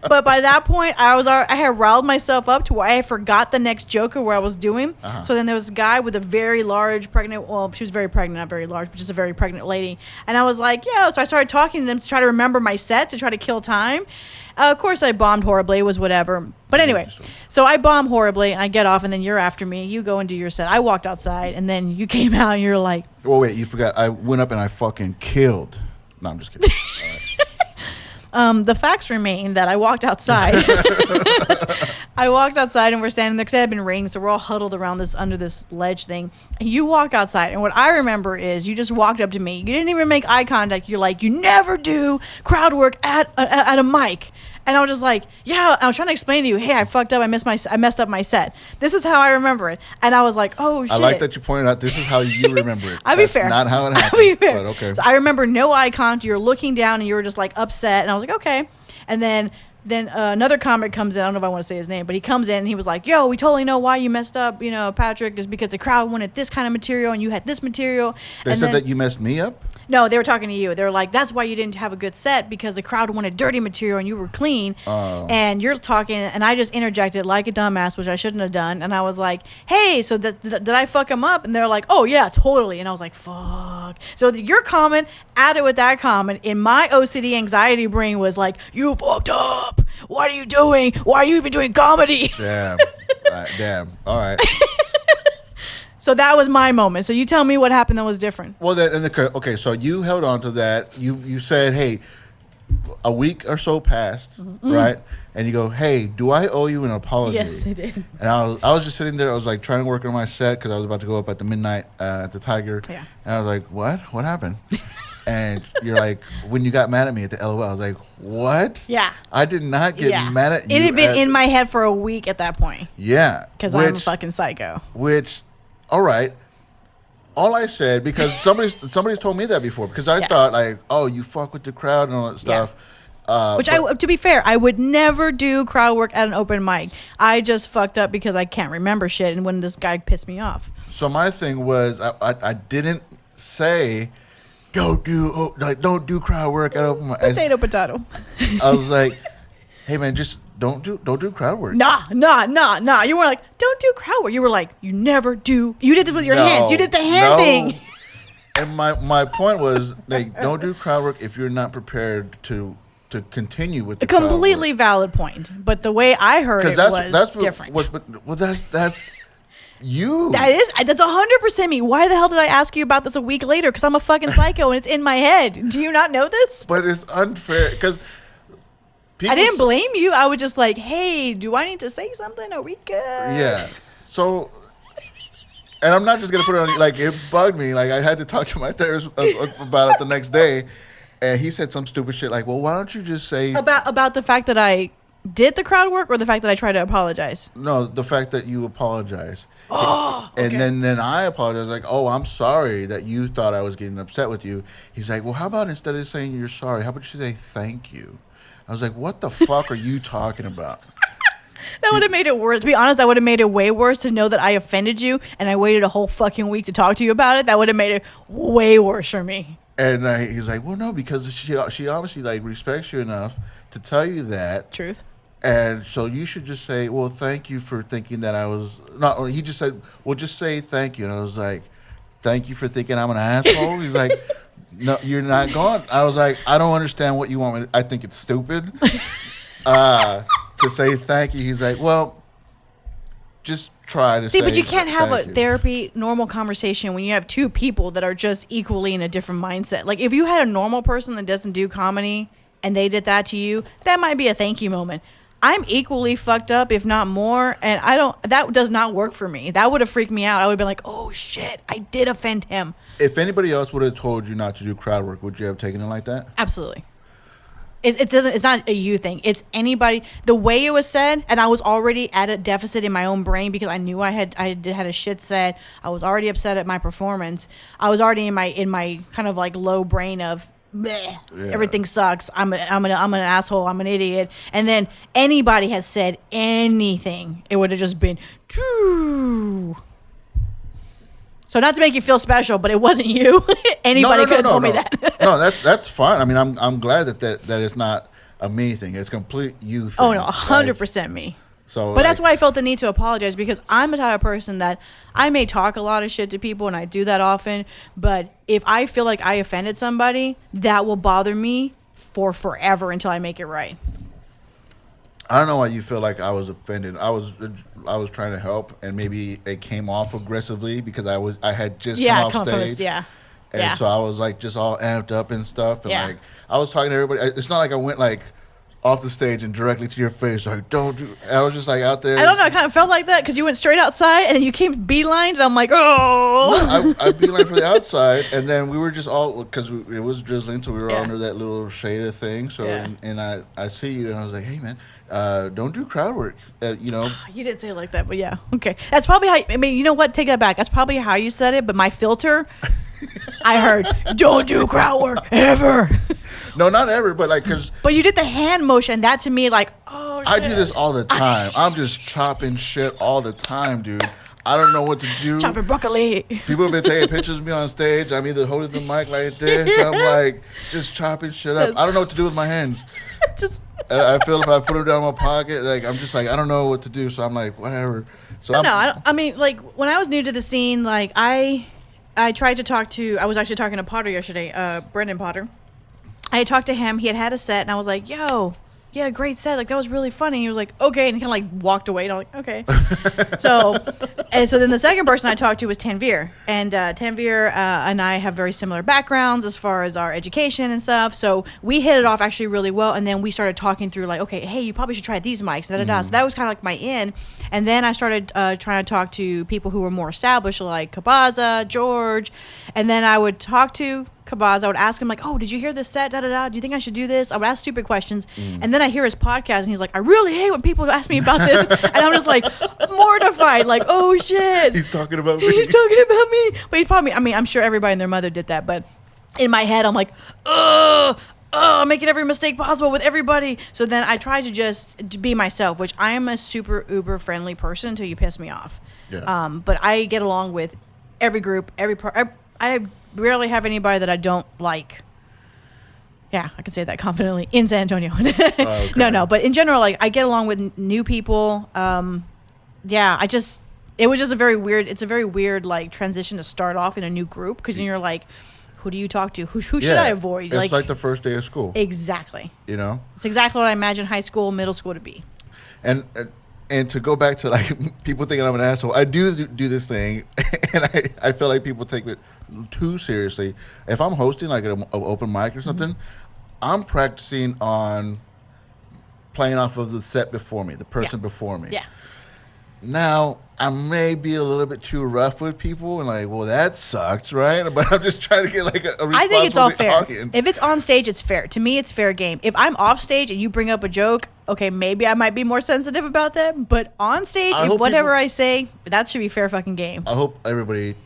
But by that point, I had riled myself up to where I forgot the next joke of where I was doing. So then there was a guy with a very large pregnant, well, she was very pregnant, not very large, but just a very pregnant lady. And I was like, yeah. So I started talking to them to try to remember my set, to try to kill time. Of course, I bombed horribly. It was whatever. But anyway, so I bomb horribly, and I get off, and then you're after me. You go and do your set. I walked outside, and then you came out, and you're like... Well, wait, you forgot. I went up, and I fucking killed. No, I'm just kidding. All right. The facts remain that I walked outside. I walked outside, and we're standing there because it had been raining, so we're all huddled around under this ledge thing. And you walk outside, and what I remember is you just walked up to me. You didn't even make eye contact. You're like, "You never do crowd work at a mic." And I was just like, yeah, I was trying to explain to you, hey, I fucked up. I messed up my set. This is how I remember it. And I was like, oh, shit. I like that you pointed out this is how you remember it. I'll be fair. Not how it happened. I'll be fair. But okay. So I remember no eye contact. You were looking down, and you were just like upset. And I was like, okay. And then another comic comes in. I don't know if I want to say his name, but he comes in, and he was like, yo, we totally know why you messed up, Patrick, is because the crowd wanted this kind of material, and you had this material. They said that you messed me up? No, they were talking to you. They were like, that's why you didn't have a good set, because the crowd wanted dirty material and you were clean. Oh. And you're talking, and I just interjected like a dumbass, which I shouldn't have done. And I was like, hey, so did I fuck him up? And they're like, oh, yeah, totally. And I was like, fuck. So your comment added with that comment in my OCD anxiety brain was like, you fucked up. What are you doing? Why are you even doing comedy? Damn. Damn. All right. So that was my moment. So you tell me what happened that was different. Well, okay, so you held on to that. You said, hey, a week or so passed, right? And you go, hey, do I owe you an apology? Yes, I did. And I was just sitting there. I was like trying to work on my set because I was about to go up at the midnight at the Tiger. Yeah. And I was like, what? What happened? And you're like, when you got mad at me at the LOL, I was like, what? Yeah. I did not get mad at you. It had been in my head for a week at that point. Yeah. Because I'm a fucking psycho. All right. All I said, because somebody's told me that before, because I thought like, oh, you fuck with the crowd and all that stuff. To be fair, I would never do crowd work at an open mic. I just fucked up because I can't remember shit, and when this guy pissed me off. So my thing was, I didn't say, don't do crowd work at open mic. Potato. I was like, hey man, just don't do crowd work. Nah. You were like, don't do crowd work. You were like, you never do. You did this with your hands. You did the hand thing. And my point was, like, don't do crowd work if you're not prepared to continue with the crowd work. Completely valid point. But the way I heard it was different. You. That's 100% me. Why the hell did I ask you about this a week later? Because I'm a fucking psycho and it's in my head. Do you not know this? But it's unfair because I didn't blame you. I was just like, hey, do I need to say something? Are we good? Yeah. So, and I'm not just gonna put it on. Like, it bugged me. Like, I had to talk to my therapist about it the next day, and he said some stupid shit like, "Well, why don't you just say about the fact that I did the crowd work, or the fact that I tried to apologize?" No, the fact that you apologize. Oh, okay. And then I apologize, like, "Oh, I'm sorry that you thought I was getting upset with you." He's like, "Well, how about instead of saying you're sorry, how about you say thank you?" I was like, "What the fuck are you talking about?" That would have made it worse. To be honest, that would have made it way worse to know that I offended you and I waited a whole fucking week to talk to you about it. That would have made it way worse for me. And he's like, "Well, no, because she obviously like respects you enough to tell you that." Truth. And so you should just say, "Well, thank you for thinking that I was not." Or he just said, "Well, just say thank you." And I was like, "Thank you for thinking I'm an asshole." He's like, "No, you're not going." I was like, "I don't understand what you want me to, I think it's stupid to say thank you." He's like, "Well, just try to say." See, but you can't have a thank you. therapy normal conversation when you have two people that are just equally in a different mindset. Like, if you had a normal person that doesn't do comedy and they did that to you, that might be a thank you moment. I'm equally fucked up, if not more, and that does not work for me. That would have freaked me out. I would have been like, oh shit, I did offend him. If anybody else would have told you not to do crowd work, would you have taken it like that? Absolutely. It's not a you thing. It's anybody. The way it was said, and I was already at a deficit in my own brain because I knew I had a shit set. I was already upset at my performance. I was already in my kind of like low brain of bleh, Yeah. everything sucks. I'm an asshole. I'm an idiot. And then anybody has said anything, it would have just been true. So not to make you feel special, but it wasn't you. Anybody could have told me that. No, that's fine. I mean, I'm glad that it's not a me thing. It's complete you thing. Oh no, 100% me. So, but that's why I felt the need to apologize, because I'm the type of person that I may talk a lot of shit to people, and I do that often. But if I feel like I offended somebody, that will bother me for forever until I make it right. I don't know why you feel like I was offended. I was trying to help, and maybe it came off aggressively because I had just come off stage. And so I was like just all amped up and stuff, and like I was talking to everybody. It's not like I went like off the stage and directly to your face, like, don't do. And I was just like out there. I don't know. I kind of felt like that because you went straight outside and then you came beelines, and I'm like, oh. I beeline for the outside, and then we were just all, because it was drizzling, so we were all under that little shaded thing. So and I see you, and I was like, hey man, don't do crowd work. You know. You didn't say it like that, but yeah, okay. That's probably how. I mean, you know what? Take that back. That's probably how you said it, but my filter. I heard, don't do crowd work ever. No, not ever, but like, cause. But you did the hand motion. That to me, like, oh. Shit. I do this all the time. I'm just chopping shit all the time, dude. I don't know what to do. Chopping broccoli. People have been taking pictures of me on stage. I'm either holding the mic right there, so I'm like just chopping shit up. I don't know what to do with my hands. I feel if I put them down in my pocket, like I'm just like, I don't know what to do. So I'm like, whatever. So I mean, like when I was new to the scene, like I tried to talk to. I was actually talking to Potter yesterday, Brendan Potter. I had talked to him. He had a set, and I was like, "Yo, you had a great set. Like that was really funny." He was like, "Okay," and he kind of like walked away. And I'm like, "Okay." so then the second person I talked to was Tanvir, and Tanvir and I have very similar backgrounds as far as our education and stuff. So we hit it off actually really well, and then we started talking through like, "Okay, hey, you probably should try these mics." Da da da. So that was kind of like my in, and then I started trying to talk to people who were more established, like Kabaza, George, and then I would talk to Kabaz. I would ask him like, "Oh, did you hear this set? Da da da. Do you think I should do this?" I would ask stupid questions, and then I hear his podcast, and he's like, "I really hate when people ask me about this," and I'm just like mortified, like, "Oh shit, he's talking about me." He's talking about me. But he probably, I mean, I'm sure everybody and their mother did that, but in my head, I'm like, I'm making every mistake possible with everybody. So then I try to just be myself, which I am a super uber friendly person until you piss me off. Yeah. But I get along with every group, every part. I rarely have anybody that I don't like. Yeah, I can say that confidently in San Antonio. Okay. No, but in general, like I get along with new people. It was just a very weird like transition to start off in a new group, because you're like, who do you talk to? Who should I avoid? It's like the first day of school. Exactly. You know? It's exactly what I imagine high school, middle school to be. And And to go back to like people thinking I'm an asshole, I do this thing, and I feel like people take it too seriously. If I'm hosting like an open mic or something, I'm practicing on playing off of the set before me, the person before me. Yeah. Now, I may be a little bit too rough with people and like, well, that sucks, right? But I'm just trying to get like a response I think it's all from the fair. audience. If it's on stage, it's fair. To me, it's fair game. If I'm off stage and you bring up a joke, okay, maybe I might be more sensitive about that. But on stage, I if hope whatever people- I say, that should be fair fucking game. I hope everybody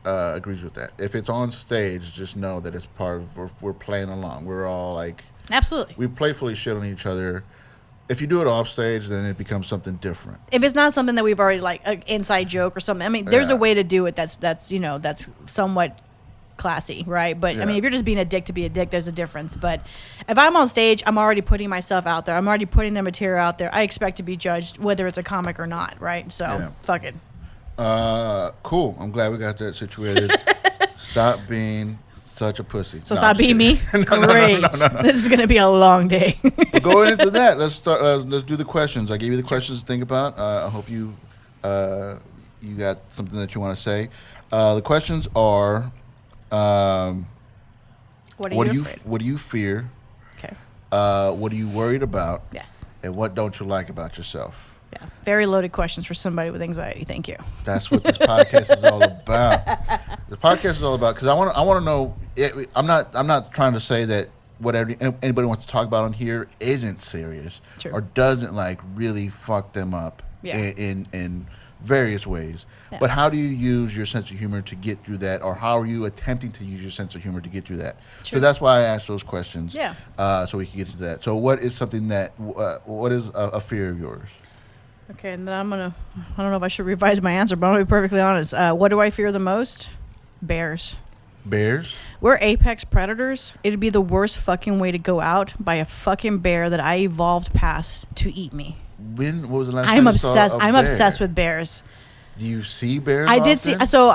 agrees with that. If it's on stage, just know that it's part of, we're playing along. We're all like, Absolutely. we playfully shit on each other. If you do it off stage, then it becomes something different. If it's not something that we've already like an inside joke or something, I mean, there's Yeah. a way to do it that's that's somewhat classy, right? But I mean, if you're just being a dick to be a dick, there's a difference. But if I'm on stage, I'm already putting myself out there. I'm already putting the material out there. I expect to be judged whether it's a comic or not, right? So fuck it. Cool. I'm glad we got that situated. Stop being such a pussy. So No, stop I'm just being kidding. me. Great. This is gonna be a long day. But going into that, let's start. Let's do the questions. I gave you the questions to think about. I hope you got something that you want to say. The questions are: What are you afraid? what do you fear? Okay. What are you worried about? Yes. And what don't you like about yourself? Yeah. Very loaded questions for somebody with anxiety. Thank you. That's what this podcast is all about. The podcast is all about because I want to know. I'm not trying to say that whatever anybody wants to talk about on here isn't serious True. or doesn't like really fuck them up in various ways. Yeah. But how do you use your sense of humor to get through that, or how are you attempting to use your sense of humor to get through that? True. So that's why I asked those questions. Yeah. So we can get to that. So what is something that what is a fear of yours? Okay, and then I don't know if I should revise my answer, but I'm going to be perfectly honest. What do I fear the most? Bears. Bears? We're apex predators. It'd be the worst fucking way to go out by a fucking bear that I evolved past to eat me. What was the last I'm time you saw obsessed. a I'm bear? obsessed with bears. Do you see bears I often? did see, so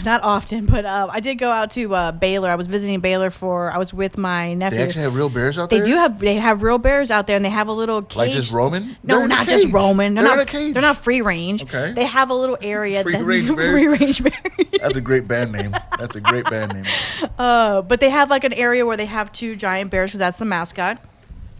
not often, but I did go out to Baylor. I was visiting Baylor I was with my nephew. They actually have real bears out there? They have real bears out there, and they have a little cage. Like just roaming? No, They're in a not just cage. roaming. They're in a cage. They're not free range. Okay. They have a little area. Free range bears? Free range bears. That's a great band name. That's a great band name. But they have like an area where they have 2 giant bears because that's the mascot.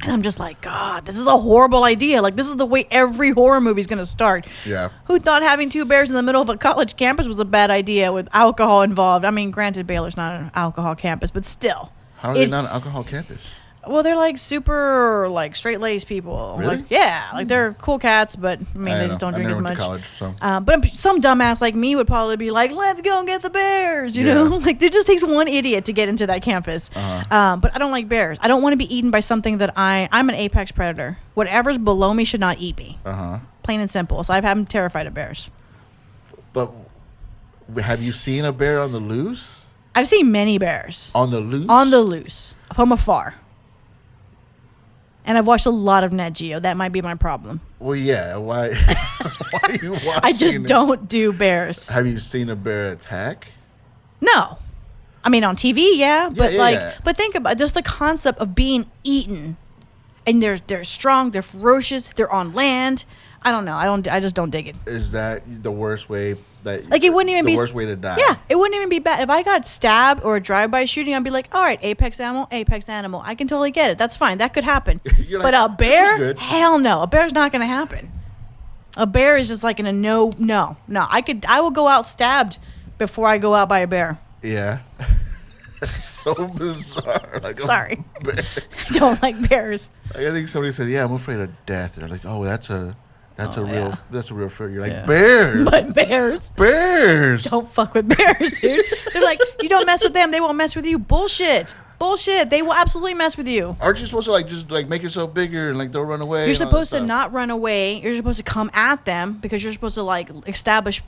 And I'm just like, God, this is a horrible idea. Like, this is the way every horror movie's going to start. Yeah. Who thought having 2 bears in the middle of a college campus was a bad idea with alcohol involved? I mean, granted, Baylor's not an alcohol campus, but still. How are they not an alcohol campus? Well, they're like super like straight-laced people. Really? Like, yeah, like they're cool cats, but I mean, they just don't drink as never went much. to college, so. But some dumbass like me would probably be like, "Let's go and get the bears," you know? Like, it just takes one idiot to get into that campus. But I don't like bears. I don't want to be eaten by something that I'm an apex predator. Whatever's below me should not eat me. Plain and simple. So I'm terrified of bears. But have you seen a bear on the loose? I've seen many bears On the loose? on the loose from afar. And I've watched a lot of Nat Geo. That might be my problem. Well, yeah. Why? Why are you watching? I just don't do bears. Have you seen a bear attack? No. I mean, on TV, yeah. But yeah. but think about just the concept of being eaten. And they're strong, they're ferocious, they're on land. I don't know. I just don't dig it. Is that the worst way that Like, it wouldn't even be the worst way to die? Yeah, it wouldn't even be bad. If I got stabbed or a drive-by shooting, I'd be like, all right, apex animal. I can totally get it. That's fine. That could happen. You're But like, a "This is bear? good." Hell no. A bear's not going to happen. A bear is just like in a no. I will go out stabbed before I go out by a bear. Yeah. That's so bizarre. Like, Sorry. a bear. I don't like bears. I think somebody said, "Yeah, I'm afraid of death." They're like, "Oh, that's a real fear." You're like, Yeah. bears, But bears. bears. Don't fuck with bears, dude. They're like, you don't mess with them, they won't mess with you. Bullshit. They will absolutely mess with you. Aren't you supposed to just make yourself bigger and they'll run away? You're and all that supposed to stuff? not run away. You're supposed to come at them because you're supposed to establish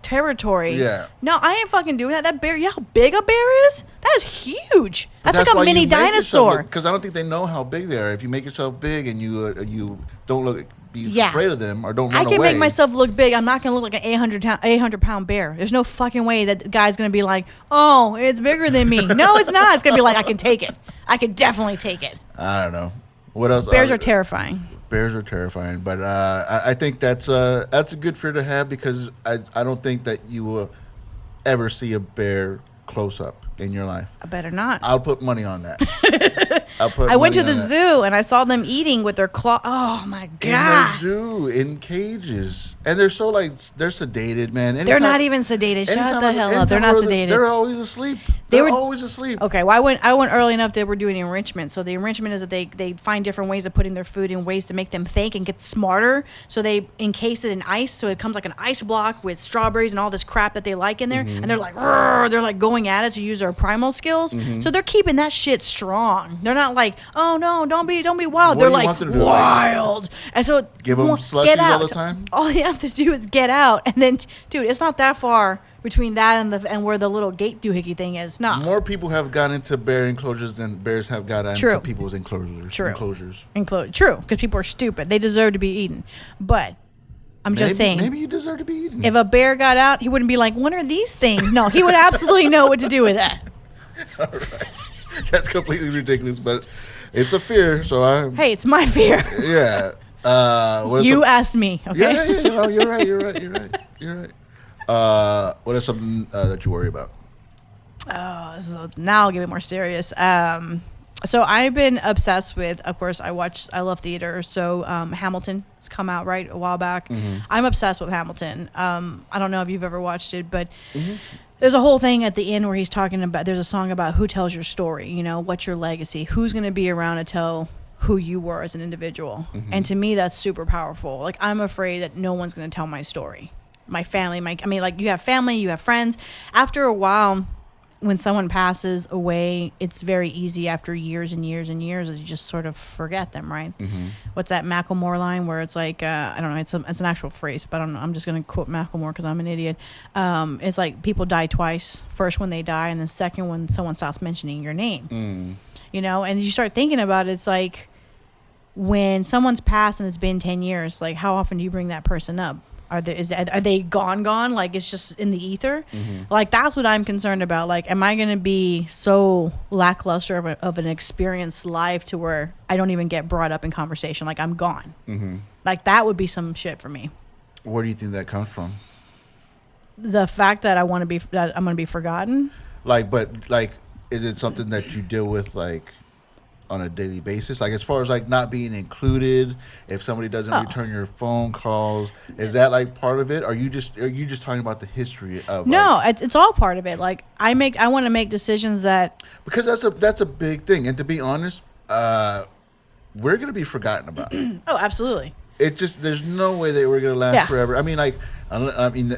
territory. Yeah. No, I ain't fucking doing that. That bear, you know how big a bear is? That is huge. That's like a why you mini make yourself dinosaur. Because I don't think they know how big they are. If you make yourself big and you don't be Yeah. afraid of them or don't run I away. can make myself look big. I'm not going to look like an 800-pound bear. There's no fucking way that guy's going to be like, oh, it's bigger than me. No, it's not. It's going to be like, I can take it. I can definitely take it. I don't know. What else? Bears are terrifying. Bears are terrifying, but I think that's a good fear to have because I don't think that you will ever see a bear close up in your life. I better not. I'll put money on that. I'll put. I went to money the on that. zoo and I saw them eating with their claw. Oh my In god! the zoo, in cages, and they're so like they're sedated, man. They're not even sedated. Shut the hell up. They're not sedated. They're always asleep. They They're were always asleep. Okay, well, I went early enough. They were doing enrichment. So the enrichment is that they find different ways of putting their food in ways to make them think and get smarter. So they encase it in ice, so it comes like an ice block with strawberries and all this crap that they like in there. And they're like, "Rrr," they're like going at it to use their primal skills. So they're keeping that shit strong. They're not like, oh no, don't be wild. What They're do you like want them to do? wild. And so Give them get slushies out. all the time? All you have to do is get out, and then, dude, it's not that far between that and where the little gate doohickey thing is. No. More people have gone into bear enclosures than bears have got into True. people's enclosures. True. Enclosures. True, because people are stupid. They deserve to be eaten. But I'm just saying, Maybe you deserve to be eaten. if a bear got out, he wouldn't be like, what are these things? No, he would absolutely know what to do with that. All right. That's completely ridiculous, but it's a fear. So Hey, it's my fear. yeah. You asked me, okay? Yeah. You know, you're right. What is something that you worry about? Oh, so now I'll get it more serious. So I've been obsessed with, of course, I love theater. So Hamilton has come out right a while back. I'm obsessed with Hamilton. I don't know if you've ever watched it, but there's a whole thing at the end where he's talking about, there's a song about who tells your story, you know, what's your legacy, who's going to be around to tell who you were as an individual. And to me, that's super powerful. Like, I'm afraid that no one's going to tell my story. My family, like, you have family, you have friends. After a while, when someone passes away, it's very easy after years and years and years you just sort of forget them, right? What's that Macklemore line where it's like, I don't know, it's an actual phrase, but I don't know. I'm just going to quote Macklemore because I'm an idiot. It's like people die twice. First when they die, and then second when someone stops mentioning your name. You know, and you start thinking about it, it's like when someone's passed and it's been 10 years, like how often do you bring that person up? Are they gone? Like it's just in the ether? Like that's what I'm concerned about. Like, am I going to be so lackluster of an experienced life to where I don't even get brought up in conversation? Like I'm gone. Like that would be some shit for me. Where do you think that comes from? The fact that I'm going to be forgotten. Is it something that you deal with like on a daily basis? Like as far as like not being included, if somebody doesn't return your phone calls, is that like part of it? Are you just talking about the history of? No, it's all part of it. Like I want to make decisions that, because that's a big thing, and to be honest, we're gonna be forgotten about. Oh, absolutely. It just, there's no way that we're gonna last forever. I mean,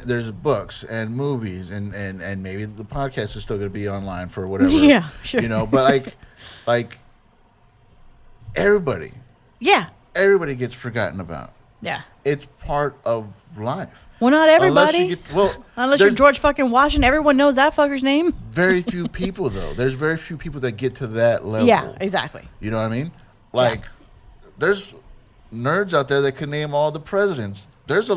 there's books and movies and maybe the podcast is still gonna be online for whatever. Yeah, sure. You know, but like everybody gets forgotten about. Yeah. It's part of life. Well, not everybody. Unless you're there's George fucking Washington, everyone knows that fucker's name. very few people though. There's very few people that get to that level. Yeah, exactly. You know what I mean? Like, there's nerds out there that can name all the presidents. There's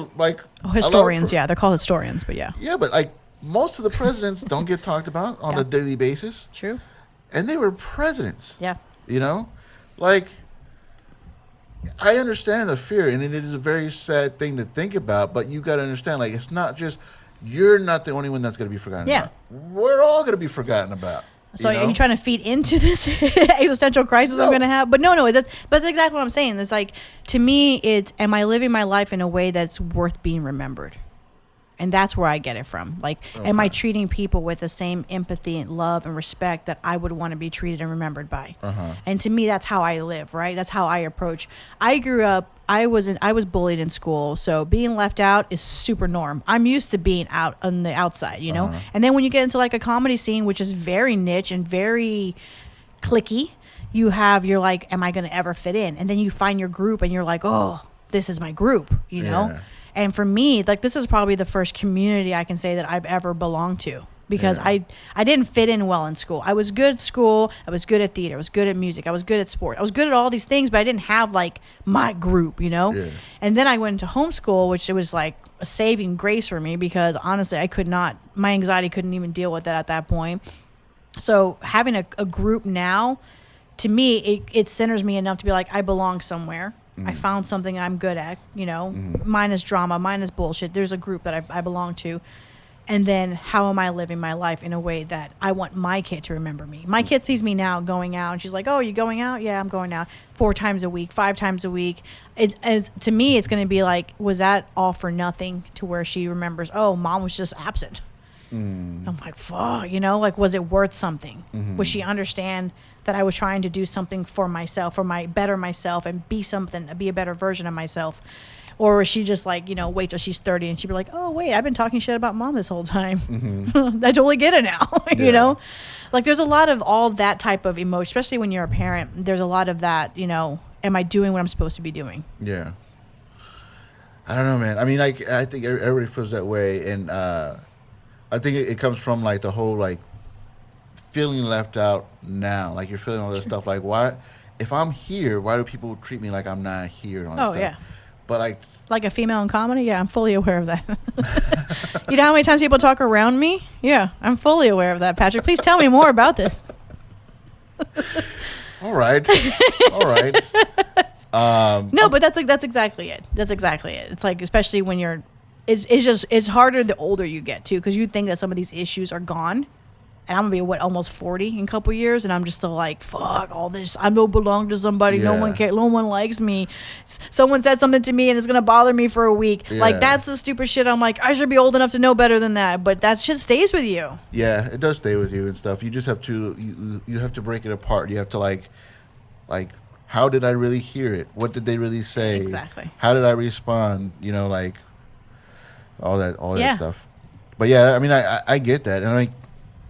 historians. Yeah, they're called historians, but yeah. Yeah, but like most of the presidents don't get talked about on a daily basis. True. And they were presidents. Yeah. You know, like I understand the fear, and it is a very sad thing to think about. But you got to understand, like it's not just you're not the only one that's going to be forgotten about. We're all going to be forgotten about. So are you trying to feed into this existential crisis I'm going to have? But no, that's exactly what I'm saying. It's like, to me, it's, am I living my life in a way that's worth being remembered? And that's where I get it from. Like, am I treating people with the same empathy and love and respect that I would want to be treated and remembered by? And to me, that's how I live, right? That's how I approach. I grew up, I was bullied in school, so being left out is super norm. I'm used to being out on the outside, you know? And then when you get into like a comedy scene, which is very niche and very cliquey, you're like, am I going to ever fit in? And then you find your group and you're like, oh, this is my group, you know? And for me, like, this is probably the first community I can say that I've ever belonged to, because I didn't fit in well in school. I was good at school. I was good at theater. I was good at music. I was good at sport. I was good at all these things, but I didn't have like my group, you know? And then I went into homeschool, which it was like a saving grace for me, because honestly, my anxiety couldn't even deal with that at that point. So having a group now, to me, it centers me enough to be like, I belong somewhere. I found something I'm good at, mine is drama, mine is bullshit. There's a group that I belong to. And then how am I living my life in a way that I want my kid to remember me? My kid sees me now going out, and she's like, "Oh, you going out? Yeah, I'm going out 4 times a week, 5 times a week." To me, it's going to be like, was that all for nothing? To where she remembers, oh, mom was just absent. I'm like, fuck, like, was it worth something? Would she understand that I was trying to do something for myself, better myself, and be a better version of myself? Or was she just like, wait till she's 30 and she'd be like, oh, wait, I've been talking shit about mom this whole time. I totally get it now, Like, there's a lot of all that type of emotion, especially when you're a parent. There's a lot of that, am I doing what I'm supposed to be doing? Yeah. I don't know, man. I mean, like, I think everybody feels that way. And I think it comes from, like, the whole, like, feeling left out now. Like, you're feeling all this stuff. Like, why? If I'm here, why do people treat me like I'm not here and all this stuff? Yeah. But like a female in comedy? Yeah, I'm fully aware of that. You know how many times people talk around me? Yeah, I'm fully aware of that, Patrick. Please tell me more about this. All right. No, but that's exactly it. That's exactly it. It's like, especially when it's harder the older you get too, because you think that some of these issues are gone. And I'm going to be, almost 40 in a couple years. And I'm just still like, fuck all this. I don't belong to somebody. Yeah. No one likes me. Someone said something to me and it's going to bother me for a week. Yeah. Like, that's the stupid shit. I'm like, I should be old enough to know better than that. But that shit stays with you. Yeah, it does stay with you and stuff. You just have to, you have to break it apart. You have to like, how did I really hear it? What did they really say? Exactly. How did I respond? Like, all that stuff. But yeah, I mean, I get that. And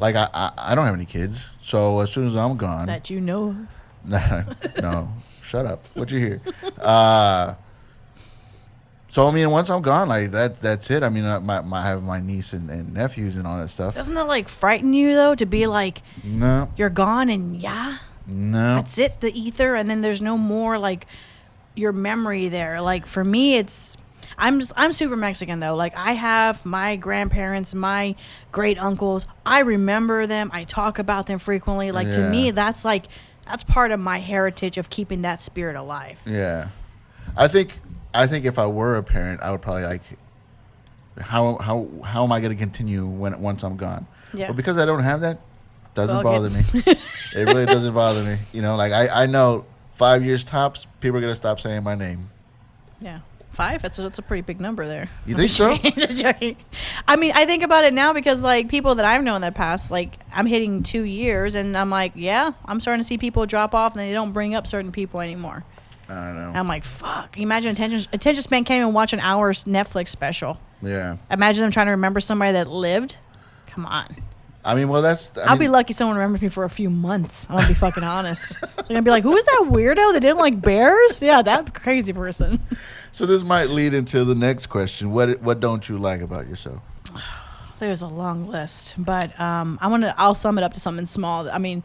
Like, I don't have any kids, so as soon as I'm gone... That you know. No, shut up. What you hear? So, I mean, once I'm gone, like, that's it. I mean, I have my niece and nephews and all that stuff. Doesn't that, like, frighten you, though, to be like... No. You're gone and, No. That's it, the ether, and then there's no more, like, your memory there. Like, for me, it's... I'm super Mexican, though. Like, I have my grandparents, my great uncles. I remember them. I talk about them frequently. Like, to me, that's part of my heritage of keeping that spirit alive. Yeah. I think if I were a parent, I would probably like, how am I going to continue once I'm gone? Yeah. But because I don't have that, doesn't bother me. It really doesn't bother me. Like, I know 5 years tops, people are going to stop saying my name. Yeah. 5? That's a pretty big number there. You think so? Just joking. I mean, I think about it now because, like, people that I've known that passed, like, I'm hitting 2 years, and I'm like, yeah, I'm starting to see people drop off, and they don't bring up certain people anymore. I don't know. I'm like, fuck. Imagine attention span can't even watch an hour's Netflix special. Yeah. Imagine them trying to remember somebody that lived. Come on. I mean, well, I'll be lucky someone remembers me for a few months. I'm going to be fucking honest. They're going to be like, who is that weirdo that didn't like bears? Yeah, that crazy person. So this might lead into the next question. What don't you like about yourself? There's a long list, but I'll sum it up to something small. I mean,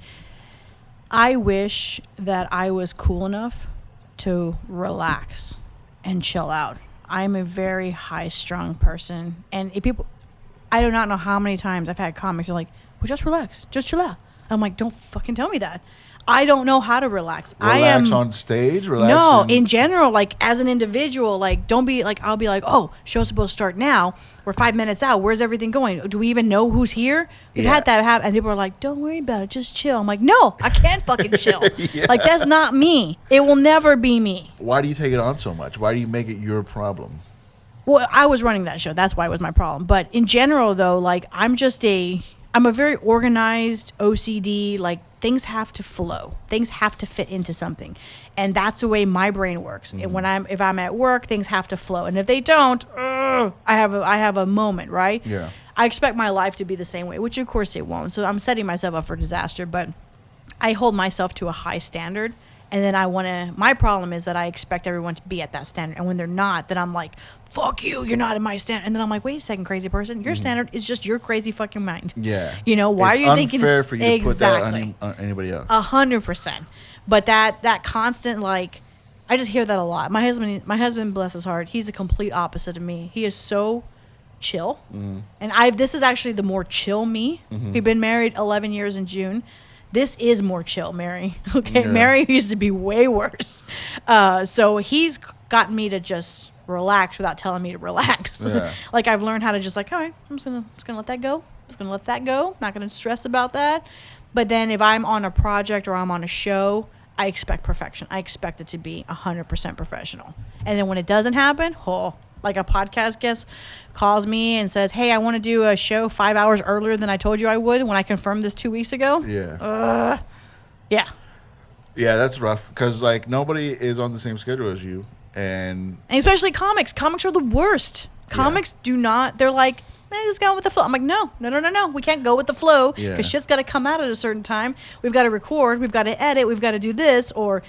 I wish that I was cool enough to relax and chill out. I'm a very high-strung person, and I do not know how many times I've had comics that are like, well, just relax, just chill out. I'm like, don't fucking tell me that. I don't know how to relax. Relax on stage? Relax no, in general, like, as an individual, like, don't be, like, I'll be like, oh, show's supposed to start now. We're 5 minutes out. Where's everything going? Do we even know who's here? We've had that happen. And people are like, don't worry about it. Just chill. I'm like, no, I can't fucking chill. Yeah. Like, that's not me. It will never be me. Why do you take it on so much? Why do you make it your problem? Well, I was running that show. That's why it was my problem. But in general, though, like, I'm a very organized OCD, like, things have to flow. Things have to fit into something. And that's the way my brain works. Mm-hmm. And if I'm at work, things have to flow. And if they don't, I have a moment, right? Yeah. I expect my life to be the same way, which of course it won't. So I'm setting myself up for disaster, but I hold myself to a high standard. And then my problem is that I expect everyone to be at that standard. And when they're not, then I'm like, fuck you, you're not in my standard. And then I'm like, wait a second, crazy person. Your standard is just your crazy fucking mind. Yeah. Why are you thinking? It's unfair for you to put that on anybody else. 100%. But that constant, like, I just hear that a lot. My husband, bless his heart, he's the complete opposite of me. He is so chill. Mm-hmm. And this is actually the more chill me. Mm-hmm. We've been married 11 years in June. This is more chill, Mary. Okay, Yeah. Mary used to be way worse. So he's gotten me to just relax without telling me to relax. Yeah. Like I've learned how to just like, all right, I'm just gonna let that go. Just gonna let that go. Not gonna stress about that. But then if I'm on a project or I'm on a show, I expect perfection. I expect it to be 100% professional. And then when it doesn't happen, like a podcast guest calls me and says, hey, I want to do a show 5 hours earlier than I told you I would when I confirmed this 2 weeks ago. Yeah. Yeah. Yeah, that's rough because like nobody is on the same schedule as you, and especially comics. Comics are the worst. Comics do not. They're like, man, just go with the flow. I'm like, no. We can't go with the flow because Yeah. shit's got to come out at a certain time. We've got to record. We've got to edit. We've got to do this. Or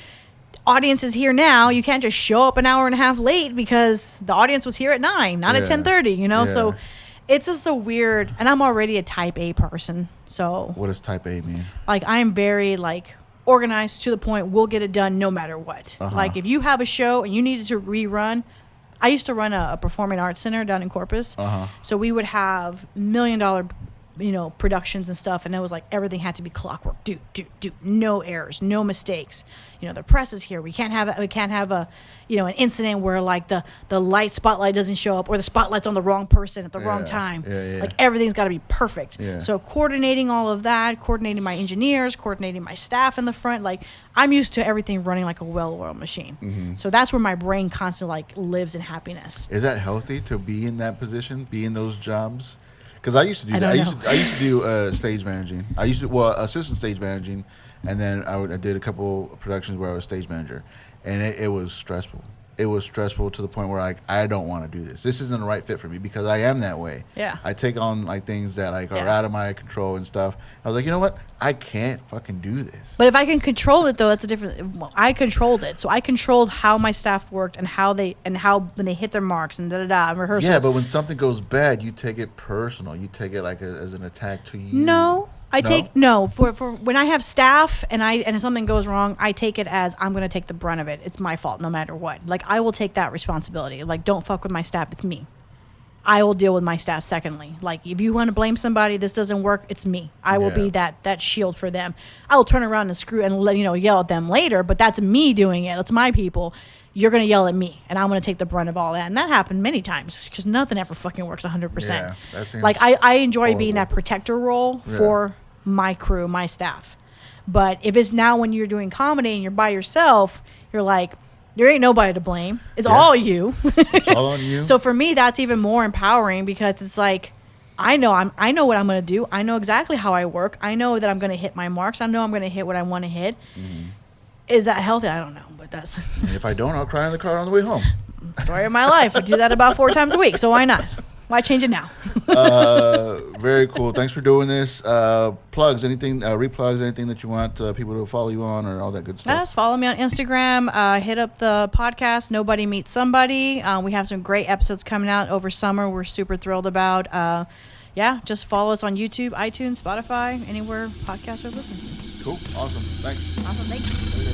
audience is here now. You can't just show up an hour and a half late because the audience was here at 9, not at Yeah. 10:30. You know, Yeah. so it's just a weird. And I'm already a Type A person, so what does Type A mean? like I'm very like organized to the point we'll get it done no matter what. Uh-huh. Like if you have a show and you needed to rerun, I used to run a performing arts center down in Corpus. Uh-huh. So we would have $1 million, productions and stuff, and it was like everything had to be clockwork. Do, no errors, no mistakes. The press is here. We can't have a an incident where like the light spotlight doesn't show up or the spotlight's on the wrong person at the wrong time. Yeah. Like everything's got to be perfect. Yeah. So coordinating all of that, coordinating my engineers, coordinating my staff in the front, like I'm used to everything running like a well-oiled machine. Mm-hmm. So that's where my brain constantly like lives in happiness. Is that healthy to be in that position, be in those jobs? Because I used to do I that. don't know. I used to do stage managing. I used to assistant stage managing, and then I did a couple of productions where I was stage manager, and it was stressful. It was stressful to the point where I don't want to do this. This isn't the right fit for me because I am that way. Yeah. I take on like things that like are Yeah. out of my control and stuff. I was like, you know what? I can't fucking do this. But if I can control it, though, that's a different. Well, I controlled it, so I controlled how my staff worked and how when they hit their marks and and rehearsals. Yeah, but when something goes bad, you take it personal. You take it like as an attack to you. No, I No? take for when I have staff and if something goes wrong, I take it as I'm going to take the brunt of it. It's my fault, no matter what. Like I will take that responsibility. Like don't fuck with my staff. It's me. I will deal with my staff. Secondly, like if you want to blame somebody, this doesn't work. It's me. I will be that shield for them. I will turn around and screw and yell at them later. But that's me doing it. That's my people. You're going to yell at me, and I'm going to take the brunt of all that. And that happened many times because nothing ever fucking works 100%. Yeah, that seems like I enjoy being horrible. that protector role Yeah. for my crew, my staff. But if it's now when you're doing comedy and you're by yourself, you're like, there ain't nobody to blame. It's all you. It's all on you. So for me, that's even more empowering because it's like, I know what I'm going to do. I know exactly how I work. I know that I'm going to hit my marks. I know I'm going to hit what I want to hit. Mm-hmm. Is that healthy? I don't know, but that's And if I don't, I'll cry in the car on the way home. story of my life. I do that about 4 times a week, so why not? Why change it now? Very cool. Thanks for doing this. Plugs, anything, replugs, anything that you want people to follow you on or all that good stuff? Yes, follow me on Instagram. Hit up the podcast, Nobody Meets Somebody. We have some great episodes coming out over summer we're super thrilled about. Just follow us on YouTube, iTunes, Spotify, anywhere podcasts are listened to. Cool. Awesome. Thanks. Awesome, thanks. Later.